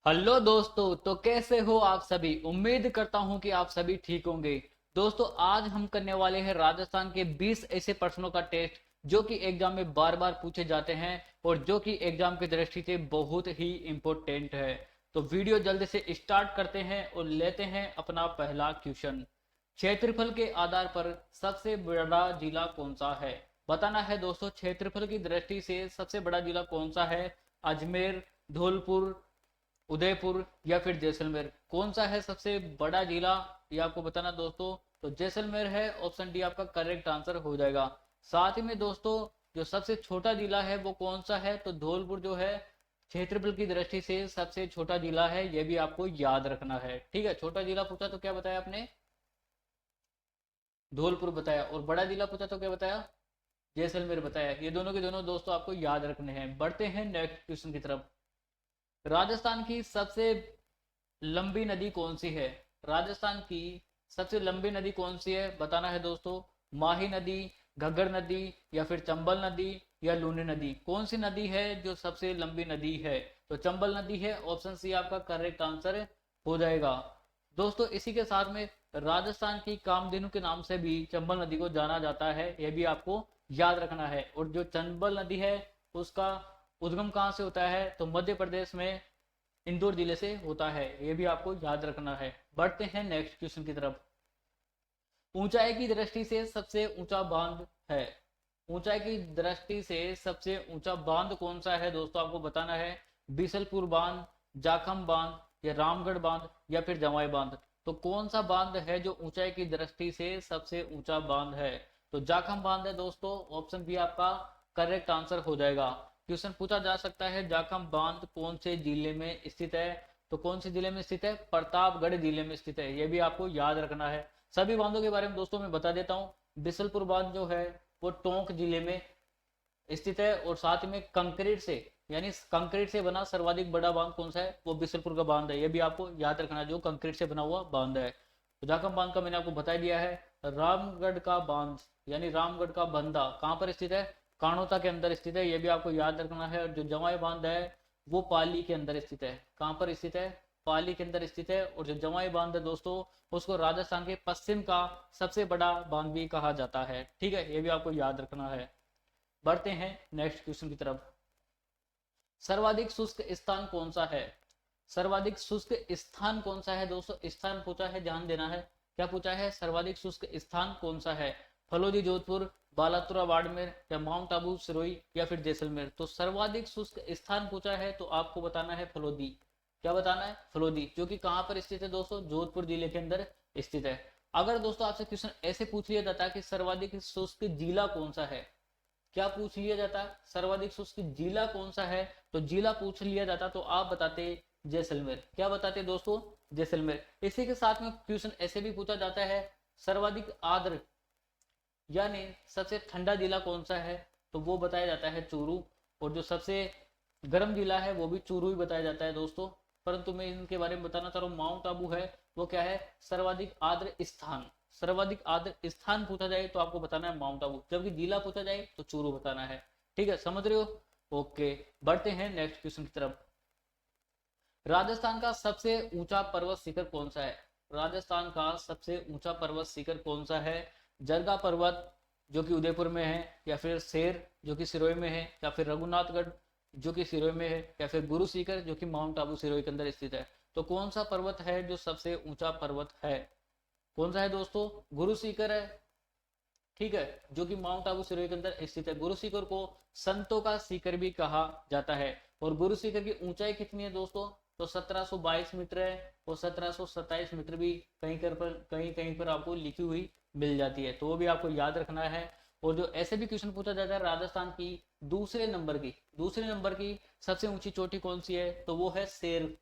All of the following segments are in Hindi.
हेलो दोस्तों, तो कैसे हो आप सभी। उम्मीद करता हूं कि आप सभी ठीक होंगे। दोस्तों, आज हम करने वाले हैं राजस्थान के 20 ऐसे प्रश्नों का टेस्ट जो कि एग्जाम में बार बार पूछे जाते हैं और जो कि एग्जाम की दृष्टि से बहुत ही इम्पोर्टेंट है। तो वीडियो जल्दी से स्टार्ट करते हैं और लेते हैं अपना पहला क्वेश्चन। क्षेत्रफल के आधार पर सबसे बड़ा जिला कौन सा है। बताना है दोस्तों, क्षेत्रफल की दृष्टि से सबसे बड़ा जिला कौन सा है। अजमेर, धौलपुर, उदयपुर या फिर जैसलमेर, कौन सा है सबसे बड़ा जिला, ये आपको बताना दोस्तों। तो जैसलमेर है, ऑप्शन डी आपका करेक्ट आंसर हो जाएगा। साथ ही में दोस्तों, जो सबसे छोटा जिला है वो कौन सा है, तो धौलपुर जो है क्षेत्रफल की दृष्टि से सबसे छोटा जिला है, ये भी आपको याद रखना है। ठीक है, छोटा जिला पूछा तो क्या बताया आपने, धौलपुर बताया, और बड़ा जिला पूछा तो क्या बताया, जैसलमेर बताया। ये दोनों के दोनों दोस्तों आपको याद रखने हैं। बढ़ते हैं नेक्स्ट क्वेश्चन की तरफ। राजस्थान की सबसे लंबी नदी कौन सी है। राजस्थान की सबसे लंबी नदी कौन सी है, बताना है दोस्तों। माही नदी, घग्गर नदी या फिर चंबल नदी या लूनी नदी, कौन सी नदी है जो सबसे लंबी नदी है। तो चंबल नदी है, ऑप्शन सी आपका करेक्ट आंसर हो जाएगा। दोस्तों, इसी के साथ में राजस्थान की कामधेनु के नाम से भी चंबल नदी को जाना जाता है, यह भी आपको याद रखना है। और जो चंबल नदी है उसका उद्गम कहाँ से होता है, तो मध्य प्रदेश में इंदौर जिले से होता है, ये भी आपको याद रखना है। बढ़ते हैं नेक्स्ट क्वेश्चन की तरफ। ऊंचाई की दृष्टि से सबसे ऊंचा बांध है। ऊंचाई की दृष्टि से सबसे ऊंचा बांध कौन सा है दोस्तों, आपको बताना है। बिसलपुर बांध, जाखम बांध या रामगढ़ बांध या फिर जवाई बांध, तो कौन सा बांध है जो ऊंचाई की दृष्टि से सबसे ऊंचा बांध है। तो जाखम बांध है दोस्तों, ऑप्शन बी आपका करेक्ट आंसर हो जाएगा। क्वेश्चन पूछा जा सकता है जाखम बांध कौन से जिले में स्थित है, तो कौन से जिले में स्थित है, प्रतापगढ़ जिले में स्थित है, यह भी आपको याद रखना है। सभी बांधों के बारे में दोस्तों मैं बता देता हूँ। बिसलपुर बांध जो है वो टोंक जिले में स्थित है, और साथ में कंक्रीट से, यानी कंक्रीट से बना सर्वाधिक बड़ा बांध कौन सा है, वो बिसलपुर का बांध है, ये भी आपको याद रखना है, जो कंक्रीट से बना हुआ बांध है। तो जाखम बांध का मैंने आपको बता दिया है। रामगढ़ का बांध यानी रामगढ़ का बंदा कहाँ पर स्थित है, कानोता के अंदर स्थित है, ये भी आपको याद रखना है। और जो जवाई बांध है वो पाली के अंदर स्थित है। कहाँ पर स्थित है, पाली के अंदर स्थित है। और जो जवाई बांध है दोस्तों, उसको राजस्थान के पश्चिम का सबसे बड़ा बांध भी कहा जाता है। ठीक है, ये भी आपको याद रखना है। बढ़ते हैं नेक्स्ट क्वेश्चन की तरफ। सर्वाधिक शुष्क स्थान कौन सा है। सर्वाधिक शुष्क स्थान कौन सा है दोस्तों, स्थान पूछा है, ध्यान देना है। क्या पूछा है, सर्वाधिक शुष्क स्थान कौन सा है। फलोदी जोधपुर, बालातुरा बाड़मेर या माउंट आबू सिरोही या फिर जैसलमेर। तो सर्वाधिक शुष्क स्थान पूछा है तो आपको बताना है फलोदी। क्या बताना है, फलोदी, जो कि कहां पर स्थित है दोस्तों, जोधपुर जिले के अंदर स्थित है। अगर दोस्तों आपसे क्वेश्चन ऐसे पूछ लिया जाता है कि सर्वाधिक शुष्क जिला कौन सा है, क्या पूछ लिया जाता, सर्वाधिक शुष्क जिला कौन सा है, तो जिला पूछ लिया जाता तो आप बताते जैसलमेर। क्या बताते दोस्तों, जैसलमेर। इसी के साथ में क्वेश्चन ऐसे भी पूछा जाता है, सर्वाधिक आर्द्र यानी सबसे ठंडा जिला कौन सा है, तो वो बताया जाता है चूरू। और जो सबसे गर्म जिला है वो भी चूरू ही बताया जाता है दोस्तों। परंतु मैं इनके बारे में बताना चाह रहा हूँ, माउंट आबू है वो क्या है, सर्वाधिक आर्द्र स्थान। सर्वाधिक आर्द्र स्थान पूछा जाए तो आपको बताना है माउंट आबू, जबकि जिला पूछा जाए तो चूरू बताना है। ठीक है, समझ रहे हो। ओके, बढ़ते हैं नेक्स्ट क्वेश्चन की तरफ। राजस्थान का सबसे ऊंचा पर्वत शिखर कौन सा है। राजस्थान का सबसे ऊंचा पर्वत शिखर कौन सा है। जरगा पर्वत जो कि उदयपुर में है, या फिर शेर जो कि सिरोही में है, या फिर रघुनाथगढ़ जो कि सिरोही में है, या फिर गुरु शिखर जो कि माउंट आबू सिरोही के अंदर स्थित है। तो कौन सा पर्वत है जो सबसे ऊंचा पर्वत है, कौन सा है दोस्तों, गुरु शिखर है। ठीक है, जो कि माउंट आबू सिरोही के अंदर स्थित है। गुरु शिखर को संतों का शिखर भी कहा जाता है। और गुरु शिखर की ऊंचाई कितनी है दोस्तों, तो 1722 मीटर है, और 1727 मीटर भी कहीं कहीं पर आपको लिखी हुई मिल जाती है, तो वो भी आपको याद रखना है। और जो ऐसे भी क्वेश्चन पूछा जाता है, राजस्थान की दूसरे नंबर की सबसे ऊंची चोटी कौन सी है, तो वो है शेर,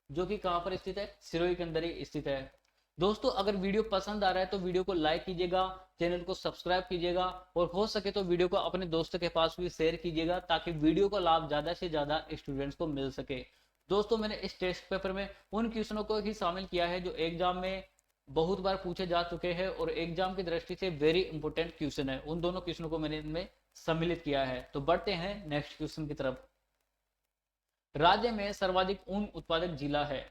जो कि कहां पर स्थित है, सिरोही के अंदर ही स्थित है। दोस्तों, अगर वीडियो पसंद आ रहा है तो वीडियो को लाइक कीजिएगा, चैनल को सब्सक्राइब कीजिएगा, और हो सके तो वीडियो को अपने दोस्तों के पास भी शेयर कीजिएगा, ताकि वीडियो का लाभ ज्यादा से ज्यादा स्टूडेंट्स को मिल सके। दोस्तों, मैंने इस टेस्ट पेपर में उन क्वेश्चनों को ही शामिल किया है जो एग्जाम में बहुत बार पूछे जा चुके हैं और एग्जाम की दृष्टि से वेरी इंपोर्टेंट क्वेश्चन है, उन दोनों क्वेश्चनों को मैंने इनमें सम्मिलित किया है। तो बढ़ते हैं नेक्स्ट क्वेश्चन की तरफ। राज्य में सर्वाधिक ऊन उत्पादक जिला है,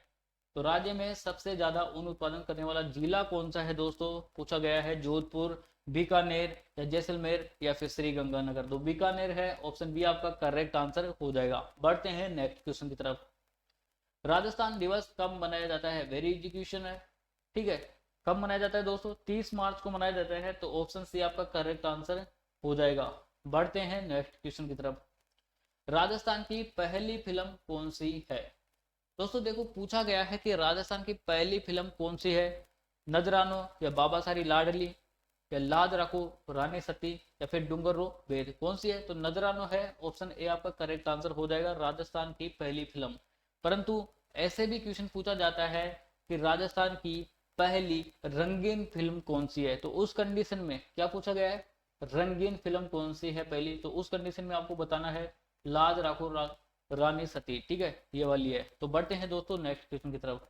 तो राज्य में सबसे ज्यादा ऊन उत्पादन करने वाला जिला कौन सा है दोस्तों, पूछा गया है। जोधपुर, बीकानेर या जैसलमेर या फिर श्रीगंगानगर। तो बीकानेर है, ऑप्शन बी आपका करेक्ट आंसर हो जाएगा। बढ़ते हैं नेक्स्ट क्वेश्चन की तरफ। राजस्थान दिवस कब मनाया जाता है, वेरी इजी क्वेश्चन है, ठीक है। कब मनाया जाता है दोस्तों, 30 मार्च को मनाया जाता है, तो ऑप्शन सी आपका करेक्ट आंसर हो जाएगा। बढ़ते हैं नेक्स्ट क्वेश्चन की तरफ। राजस्थान की पहली फिल्म कौन सी है, दोस्तों देखो पूछा गया है कि राजस्थान की पहली फिल्म कौन सी है। नजरानो या बाबा सारी लाडली या लाद रखो रानी सती या फिर डूंगरो वेद, कौन सी है, तो नजरानो है, ऑप्शन ए आपका करेक्ट आंसर हो जाएगा, राजस्थान की पहली फिल्म। परंतु ऐसे भी क्वेश्चन पूछा जाता है कि राजस्थान की पहली रंगीन फिल्म कौन सी है, तो उस कंडीशन में क्या पूछा गया है, रंगीन फिल्म कौन सी है पहली, तो उस कंडीशन में आपको बताना है लाज राखो रानी सती, ठीक है, ये वाली है। तो बढ़ते हैं दोस्तों नेक्स्ट क्वेश्चन की तरफ।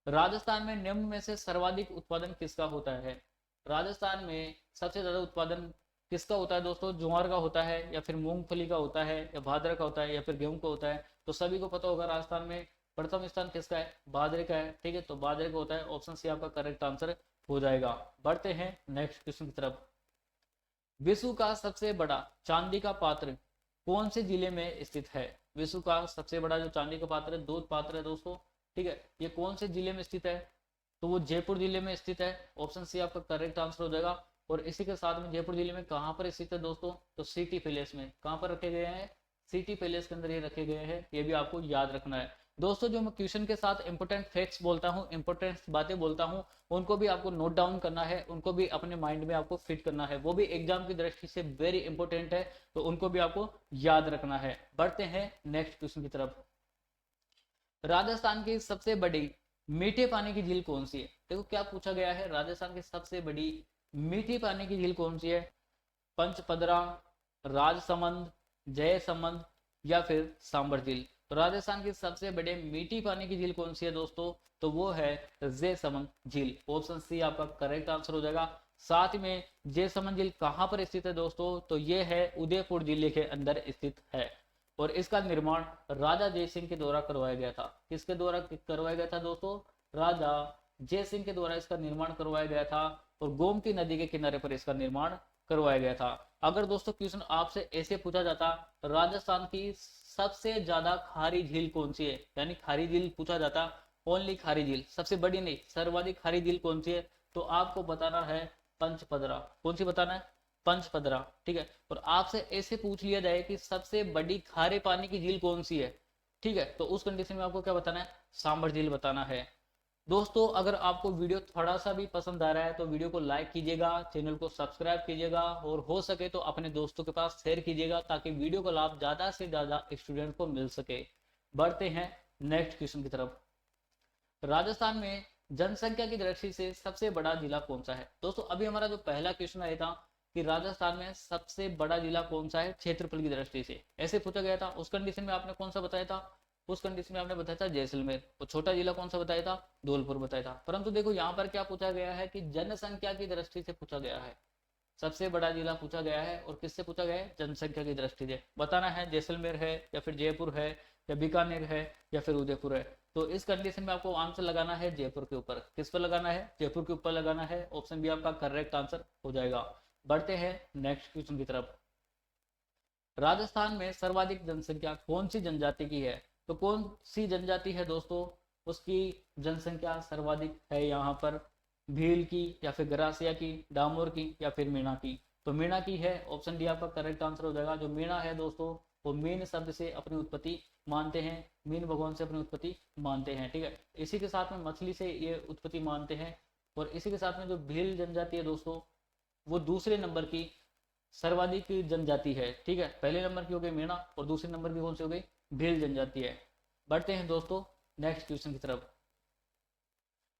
राजस्थान में निम्न में से सर्वाधिक उत्पादन किसका होता है, राजस्थान में सबसे ज्यादा उत्पादन किसका होता है दोस्तों, ज्वार का होता है या फिर मूंगफली का होता है या बाजरा का होता है या फिर गेहूं का होता है। तो सभी को पता होगा राजस्थान में प्रथम स्थान किसका है, बाजरे का है, ठीक है, तो बाजरे का होता है, ऑप्शन सी आपका करेक्ट आंसर हो जाएगा। बढ़ते हैं नेक्स्ट क्वेश्चन की तरफ। विश्व का सबसे बड़ा चांदी का पात्र कौन से जिले में स्थित है, विश्व का सबसे बड़ा जो चांदी का पात्र है, दूध पात्र है दोस्तों, ठीक है, ये कौन से जिले में स्थित है, तो वो जयपुर जिले में स्थित है, ऑप्शन सी आपका करेक्ट आंसर हो जाएगा। और इसी के साथ में जयपुर जिले में कहां पर स्थित है दोस्तों, तो सिटी पैलेस में, कहां पर रखे गए हैं, सिटी पैलेस के अंदर ये रखे गए हैं, ये भी आपको याद रखना है दोस्तों। जो मैं क्वेश्चन के साथ इंपोर्टेंट फैक्ट्स बोलता हूँ, इंपोर्टेंट बातें बोलता हूँ, उनको भी आपको नोट डाउन करना है, उनको भी अपने माइंड में आपको फिट करना है, वो भी एग्जाम की दृष्टि से वेरी इंपॉर्टेंट है, तो उनको भी आपको याद रखना है। बढ़ते हैं नेक्स्ट क्वेश्चन की तरफ। राजस्थान की सबसे बड़ी मीठे पानी की झील कौन सी है, देखो क्या पूछा गया है, राजस्थान की सबसे बड़ी मीठी पानी की झील कौन सी है, पंचपदरा, राजसमंद, जयसमंद या फिर सांबर झील। तो राजस्थान की सबसे बड़े मीठी पानी की झील कौन सी है दोस्तों, तो वो है जयसमंद झील, ऑप्शन सी आपका करेक्ट आंसर हो जाएगा। साथ में जयसमंद झील कहां पर स्थित है दोस्तों, तो ये है उदयपुर जिले के अंदर स्थित है, और इसका निर्माण राजा जयसिंह के द्वारा करवाया गया था। किसके द्वारा करवाया गया था दोस्तों, राजा जयसिंह के द्वारा इसका निर्माण करवाया गया था, और गोमती नदी के किनारे पर इसका निर्माण करवाया गया था। अगर दोस्तों क्वेश्चन आपसे ऐसे पूछा जाता, राजस्थान की सबसे ज्यादा खारी झील कौन सी है, यानी खारी झील पूछा जाता, ओनली खारी झील, सबसे बड़ी नहीं, सर्वाधिक खारी झील कौन सी है, तो आपको बताना है पंचपदरा, कौन सी बताना है, पंचपदरा, ठीक है। और आपसे ऐसे पूछ लिया जाए कि सबसे बड़ी खारे पानी की झील कौन सी है, ठीक है, तो उस कंडीशन में आपको क्या बताना है, सांबर झील बताना है। दोस्तों अगर आपको वीडियो थोड़ा सा भी पसंद आ रहा है तो वीडियो को लाइक कीजिएगा, चैनल को सब्सक्राइब कीजिएगा, और हो सके तो अपने दोस्तों के पास शेयर कीजिएगा, ताकि वीडियो का लाभ ज्यादा से ज्यादा स्टूडेंट को मिल सके। बढ़ते हैं नेक्स्ट क्वेश्चन की तरफ। राजस्थान में जनसंख्या की दृष्टि से सबसे बड़ा जिला कौन सा है, दोस्तों अभी हमारा जो पहला क्वेश्चन आया था कि राजस्थान में सबसे बड़ा जिला कौन सा है क्षेत्रफल की दृष्टि से, ऐसे पूछा गया था, उस कंडीशन में आपने कौन सा बताया था, उस कंडीशन में आपने बताया था जैसलमेर, और छोटा जिला कौन सा बताया था, धौलपुर बताया था। परंतु देखो यहाँ पर क्या पूछा गया है कि जनसंख्या की दृष्टि से पूछा गया है, सबसे बड़ा जिला पूछा गया है, और किससे पूछा गया है, जनसंख्या की दृष्टि से बताना है, जैसलमेर है या फिर जयपुर है या बीकानेर है या फिर उदयपुर है। तो इस कंडीशन में आपको आंसर लगाना है जयपुर के ऊपर, किस पर लगाना है, जयपुर के ऊपर लगाना है, ऑप्शन बी आपका करेक्ट आंसर हो जाएगा। बढ़ते हैं नेक्स्ट क्वेश्चन की तरफ। राजस्थान में सर्वाधिक जनसंख्या कौन सी जनजाति की है, तो कौन सी जनजाति है दोस्तों, उसकी जनसंख्या सर्वाधिक है यहाँ पर, भील की या फिर गरासिया की, डामोर की या फिर मीणा की, तो मीणा की है, ऑप्शन डी आपका करेक्ट आंसर हो जाएगा। जो मीणा है दोस्तों वो मीन शब्द से अपनी उत्पत्ति मानते हैं, मीन भगवान से अपनी उत्पत्ति मानते हैं, ठीक है, इसी के साथ में मछली से ये उत्पत्ति मानते हैं। और इसी के साथ में जो भील जनजाति है दोस्तों वो दूसरे नंबर की सर्वाधिक जनजाति है, ठीक है, पहले नंबर की हो गई मीणा और दूसरे नंबर की कौन सी हो गई, भील जनजाति है। बढ़ते हैं दोस्तों नेक्स्ट क्वेश्चन की तरफ।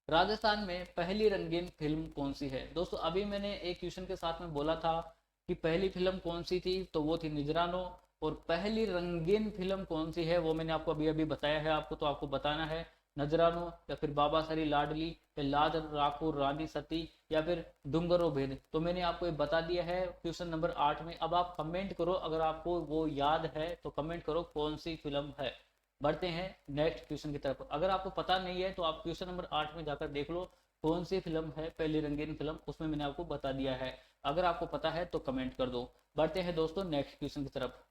राजस्थान में पहली रंगीन फिल्म कौन सी है, दोस्तों अभी मैंने एक क्वेश्चन के साथ में बोला था कि पहली फिल्म कौन सी थी, तो वो थी निजरानो, और पहली रंगीन फिल्म कौन सी है वो मैंने आपको अभी अभी बताया है आपको, तो आपको बताना है नजरानो या फिर बाबा सारी लाडली या लाद राखो रानी सती या फिर डूंगरो भेद। तो मैंने आपको ये बता दिया है क्वेश्चन नंबर 8 में। अब आप कमेंट करो, अगर आपको वो याद है तो कमेंट करो कौन सी फिल्म है, बढ़ते हैं नेक्स्ट क्वेश्चन की तरफ। अगर आपको पता नहीं है तो आप क्वेश्चन नंबर 8 में जाकर देख लो कौन सी फिल्म है पहली रंगीन फिल्म, उसमें मैंने आपको बता दिया है। अगर आपको पता है तो कमेंट कर दो। बढ़ते हैं दोस्तों नेक्स्ट क्वेश्चन की तरफ।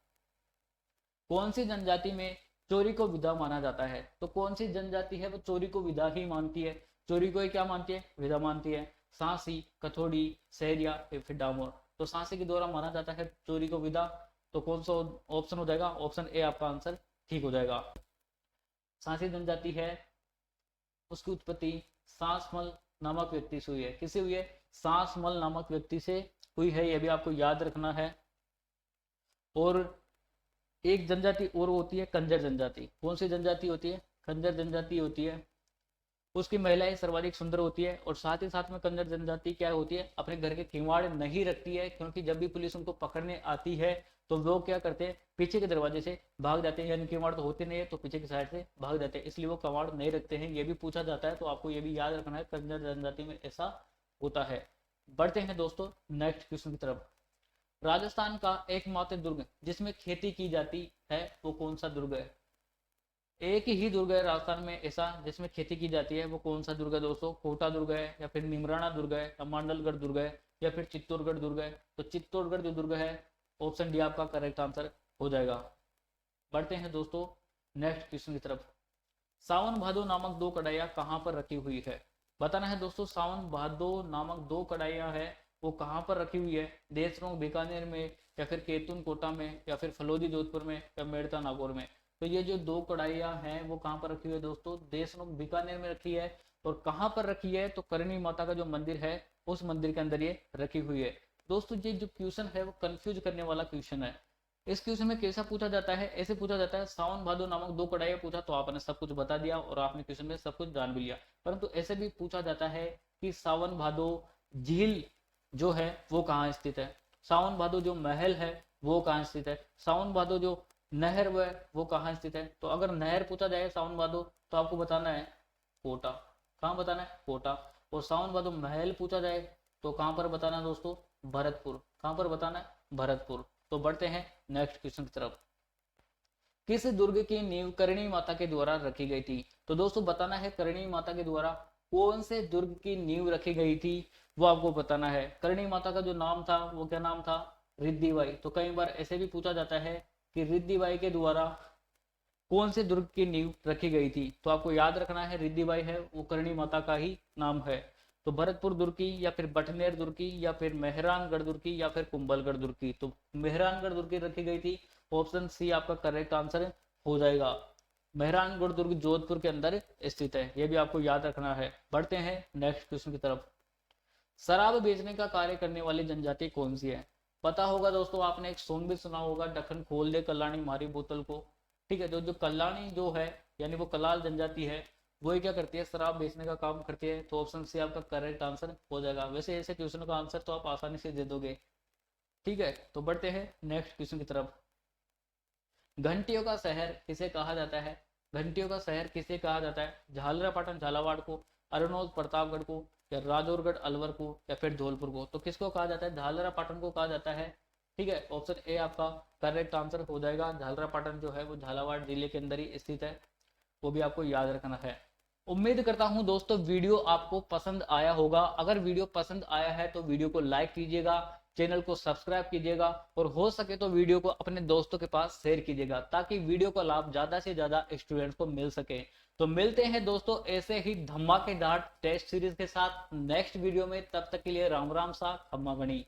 कौन सी जनजाति में चोरी को विधा माना जाता है? तो कौन सी जनजाति है वो चोरी को विधा ही मानती है, चोरी को ही क्या मानती है, विधा मानती है? सांसी, कथोड़ी, सहरिया या फिर डामोर। तो सांसी के द्वारा माना जाता है चोरी को विधा। तो कौन सा ऑप्शन हो जाएगा? ऑप्शन ए आपका आंसर ठीक हो जाएगा। सांसी जनजाति है उसकी उत्पत्ति सांसमल नामक व्यक्ति से हुई है। किससे हुई है? सांसमल नामक व्यक्ति से हुई है, यह भी आपको याद रखना है। और एक जनजाति और होती है कंजर जनजाति। कौन सी जनजाति होती है? कंजर जनजाति होती है। उसकी महिलाएं सर्वाधिक सुंदर होती है। और साथ ही साथ में कंजर जनजाति क्या होती है, अपने घर के किवाड़ नहीं रखती है, क्योंकि जब भी पुलिस उनको पकड़ने आती है तो वो क्या करते हैं, पीछे के दरवाजे से भाग जाते हैं। यानी किवाड़ तो होते नहीं है तो पीछे की साइड से भाग जाते हैं, इसलिए वो किवाड़ नहीं रखते हैं। ये भी पूछा जाता है, तो आपको ये भी याद रखना है, कंजर जनजाति में ऐसा होता है। बढ़ते हैं दोस्तों नेक्स्ट क्वेश्चन की तरफ। राजस्थान का एकमात्र दुर्ग जिसमें खेती की जाती है वो कौन सा दुर्ग है? एक ही दुर्ग है राजस्थान में ऐसा जिसमें खेती की जाती है, वो कौन सा दुर्ग है दोस्तों? कोटा दुर्ग है, या फिर निमराना दुर्ग है, या मांडलगढ़ दुर्ग है, या फिर चित्तौड़गढ़ दुर्ग है? तो चित्तौड़गढ़ जो दुर्ग है, ऑप्शन डी आपका करेक्ट आंसर हो जाएगा। बढ़ते हैं दोस्तों नेक्स्ट क्वेश्चन की तरफ। सावन भादो नामक दो कढ़ाइयाँ कहाँ पर रखी हुई है? बताना है दोस्तों, सावन भादो नामक दो कढ़ाइयाँ है वो कहाँ पर रखी हुई है? देशनोक बीकानेर में, या फिर केतुन कोटा में, या फिर फलोदी जोधपुर में, या मेड़ता नागौर में? तो ये जो दो कढ़ाइयाँ हैं वो कहाँ पर रखी हुई है दोस्तों? देशनोक बीकानेर में रखी है। और कहाँ पर रखी है? तो करणी माता का जो मंदिर है उस मंदिर के अंदर ये रखी हुई है। दोस्तों ये जो क्वेश्चन है वो कंफ्यूज करने वाला क्वेश्चन है। इस क्वेश्चन में कैसा पूछा जाता है? ऐसे पूछा जाता है, सावन भादो नामक दो कढ़ाइयाँ पूछा तो आपने सब कुछ बता दिया और आपने क्वेश्चन में सब कुछ जान भी लिया। परंतु ऐसे भी पूछा जाता है कि सावन भादो झील जो है वो कहाँ स्थित है, सावन भादो जो महल है वो कहाँ स्थित है, सावन भादो जो नहर वो कहाँ स्थित है। तो अगर नहर पूछा जाए सावन भादो तो आपको बताना है कोटा। कहाँ बताना है? कोटा। और सावन भादो महल पूछा जाए तो कहाँ पर बताना है दोस्तों? भरतपुर। कहाँ पर बताना है? भरतपुर। तो बढ़ते हैं नेक्स्ट क्वेश्चन की तरफ। किस दुर्ग की नींव करणी माता के द्वारा रखी गई थी? तो दोस्तों बताना है करणी माता के द्वारा कौन से दुर्ग की नींव रखी गई थी वो आपको बताना है। करणी माता का जो नाम था वो क्या नाम था? रिद्धिबाई। तो कई बार ऐसे भी पूछा जाता है कि रिद्धिबाई के द्वारा कौन से दुर्ग की नींव रखी गई थी? तो आपको याद रखना है रिद्धिबाई है वो करणी माता का ही नाम है। तो भरतपुर दुर्ग की, या फिर बटनेर दुर्ग की, या फिर मेहरानगढ़ दुर्ग की, या फिर कुंभलगढ़ दुर्ग की? तो मेहरानगढ़ दुर्ग की रखी गई थी। ऑप्शन सी आपका करेक्ट आंसर हो जाएगा। मेहरानगढ़ दुर्ग जोधपुर के अंदर स्थित है, यह भी आपको याद रखना है। बढ़ते हैं नेक्स्ट क्वेश्चन की तरफ। शराब बेचने का कार्य करने वाली जनजाति कौन सी है? पता होगा दोस्तों, आपने एक सॉन्ग भी सुना होगा, ढक्कन खोल दे कल्याणी मारी बोतल को। ठीक है, जो कल्याणी जो है यानी वो कलाल जनजाति है, वो क्या करती है? शराब बेचने का काम करती है। तो ऑप्शन सी आपका करेक्ट आंसर हो जाएगा। वैसे ऐसे क्वेश्चन का आंसर तो आप आसानी से दे दोगे। ठीक है, तो बढ़ते हैं नेक्स्ट क्वेश्चन की तरफ। घंटियों का शहर किसे कहा जाता है? घंटियों का शहर किसे कहा जाता है? झालरापाटन झालावाड़ को, अरनोद प्रतापगढ़ को, या राजौरगढ़ अलवर को, या फिर धौलपुर को? तो किसको कहा जाता है? झालरापाटन को कहा जाता है। ठीक है, ऑप्शन ए आपका करेक्ट आंसर हो जाएगा। झालरापाटन जो है वो झालावाड़ जिले के अंदर ही स्थित है, वो भी आपको याद रखना है। उम्मीद करता हूं दोस्तों वीडियो आपको पसंद आया होगा। अगर वीडियो पसंद आया है तो वीडियो को लाइक कीजिएगा, चैनल को सब्सक्राइब कीजिएगा, और हो सके तो वीडियो को अपने दोस्तों के पास शेयर कीजिएगा, ताकि वीडियो का लाभ ज्यादा से ज्यादा स्टूडेंट्स को मिल सके। तो मिलते हैं दोस्तों ऐसे ही धमाकेदार टेस्ट सीरीज के साथ नेक्स्ट वीडियो में। तब तक के लिए राम राम सा खम्मा गणी।